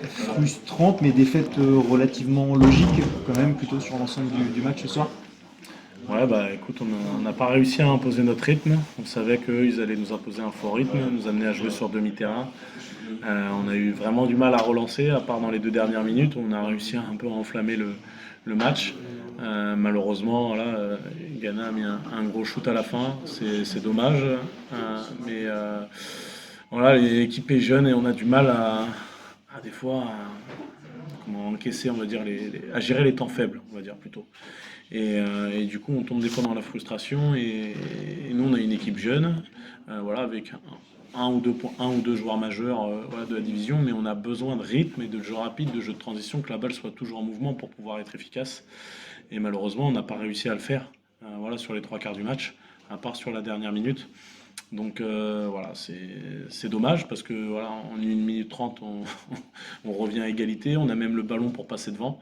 frustrante, mais défaite relativement logique, quand même, plutôt sur l'ensemble du match ce soir. Ouais, bah écoute, on n'a pas réussi à imposer notre rythme. On savait qu'ils allaient nous imposer un fort rythme, nous amener à jouer sur demi-terrain. On a eu vraiment du mal à relancer, à part dans les 2 dernières minutes. On a réussi à un peu à enflammer le match. Malheureusement, là, Ghana a mis un gros shoot à la fin. C'est dommage. Mais voilà, l'équipe est jeune et on a du mal à des fois comment encaisser, on va dire, à gérer les temps faibles, on va dire plutôt. Et du coup, on tombe des fois dans la frustration. Et nous, on a une équipe jeune, voilà, avec un ou deux joueurs majeurs voilà, de la division, mais on a besoin de rythme et de jeu rapide, de jeu de transition, que la balle soit toujours en mouvement pour pouvoir être efficace. Et malheureusement, on n'a pas réussi à le faire voilà, sur les 3 quarts du match, à part sur la dernière minute. Donc voilà, c'est dommage parce que voilà, en 1 minute 30, on revient à égalité, on a même le ballon pour passer devant.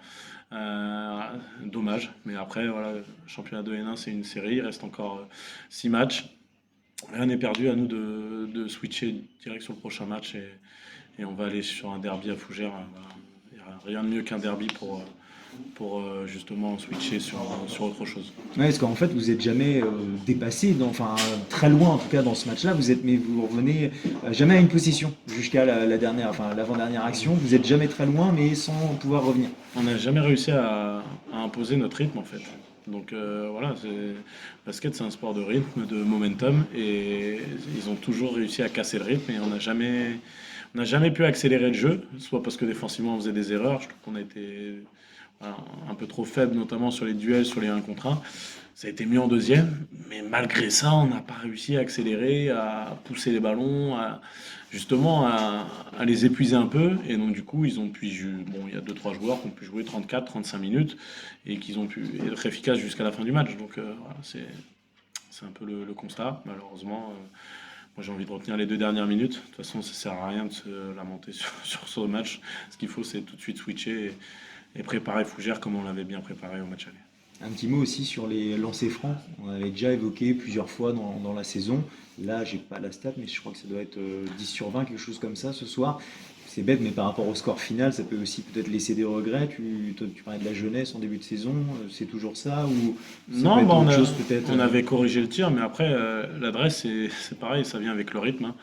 Dommage, mais après, voilà, le championnat de N1, c'est une série, il reste encore 6 matchs. Rien n'est perdu, à nous de switcher direct sur le prochain match et on va aller sur un derby à Fougères. Voilà. Il n'y a rien de mieux qu'un derby pour justement switcher sur autre chose. Ouais, parce qu'en fait, vous n'êtes jamais dépassé, enfin très loin en tout cas dans ce match-là. Mais vous revenez jamais à une position jusqu'à la dernière, enfin l'avant-dernière action. Vous êtes jamais très loin, mais sans pouvoir revenir. On n'a jamais réussi à imposer notre rythme en fait. Donc voilà, basket c'est un sport de rythme, de momentum, et ils ont toujours réussi à casser le rythme et on n'a jamais pu accélérer le jeu, soit parce que défensivement on faisait des erreurs, je trouve qu'on a été voilà, un peu trop faible, notamment sur les duels, sur les 1 contre 1. Ça a été mieux en deuxième, mais malgré ça, on n'a pas réussi à accélérer, à pousser les ballons, justement à les épuiser un peu. Et donc, du coup, ils ont pu. Bon, il y a 2 3 joueurs qui ont pu jouer 34 35 minutes et qui ont pu être efficaces jusqu'à la fin du match. Donc, voilà, c'est un peu le constat. Malheureusement, moi j'ai envie de retenir les 2 dernières minutes. De toute façon, ça sert à rien de se lamenter sur ce match. Ce qu'il faut, c'est tout de suite switcher et préparer Fougères comme on l'avait bien préparé au match aller. Un petit mot aussi sur les lancers francs. On avait déjà évoqué plusieurs fois dans la saison. Là, j'ai pas la stat, mais je crois que ça doit être 10 sur 20, quelque chose comme ça ce soir. C'est bête, mais par rapport au score final, ça peut aussi peut-être laisser des regrets. Tu parlais de la jeunesse en début de saison, c'est toujours ça ou ça peut Non, être bah autre chose peut-être on avait corrigé le tir, mais après, l'adresse, c'est pareil, ça vient avec le rythme, hein.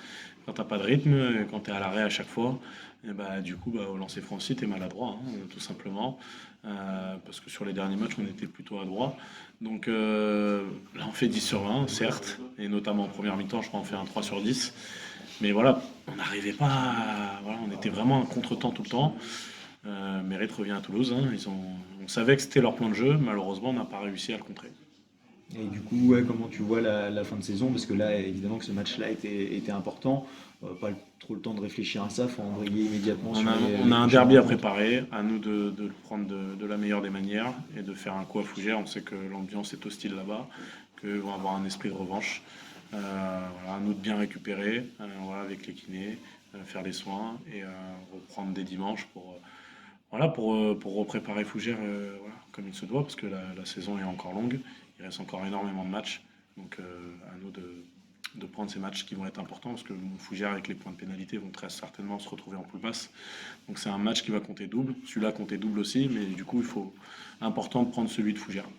Quand t'as pas de rythme, quand tu es à l'arrêt à chaque fois, et bah, du coup, bah, au lancer franc, tu es maladroit, hein, tout simplement. Parce que sur les derniers matchs, on était plutôt adroit. Donc là, on fait 10 sur 20, certes, et notamment en première mi-temps, je crois qu'on fait un 3 sur 10. Mais voilà, on n'arrivait pas voilà, on était vraiment un contre-temps tout le temps. Mérite revient à Toulouse, hein, on savait que c'était leur plan de jeu, malheureusement, on n'a pas réussi à le contrer. Et du coup, ouais, comment tu vois la fin de saison? Parce que là, évidemment que ce match-là était important. Pas trop le temps de réfléchir à ça, il faut embrayer immédiatement On sur a, on les a un prochaines derby à rencontres. préparer, à nous de le prendre de la meilleure des manières et de faire un coup à Fougères. On sait que l'ambiance est hostile là-bas, qu'ils vont avoir un esprit de revanche. Voilà, à nous de bien récupérer voilà, avec les kinés, faire les soins et reprendre des dimanches voilà, pour repréparer Fougères voilà, comme il se doit, parce que la saison est encore longue, il reste encore énormément de matchs. Donc à nous de prendre ces matchs qui vont être importants, parce que Fougères, avec les points de pénalité, vont très certainement se retrouver en poule basse. Donc c'est un match qui va compter double. Celui-là comptait double aussi, mais du coup, il faut important de prendre celui de Fougères.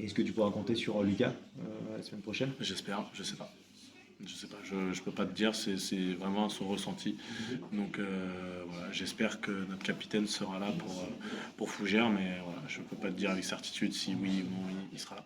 Est-ce que tu pourras compter sur Lucas la semaine prochaine? J'espère, je sais pas. Je sais pas, je peux pas te dire, c'est vraiment son ressenti. Donc voilà, j'espère que notre capitaine sera là pour Fougères, mais voilà, je peux pas te dire avec certitude si oui ou non il sera là.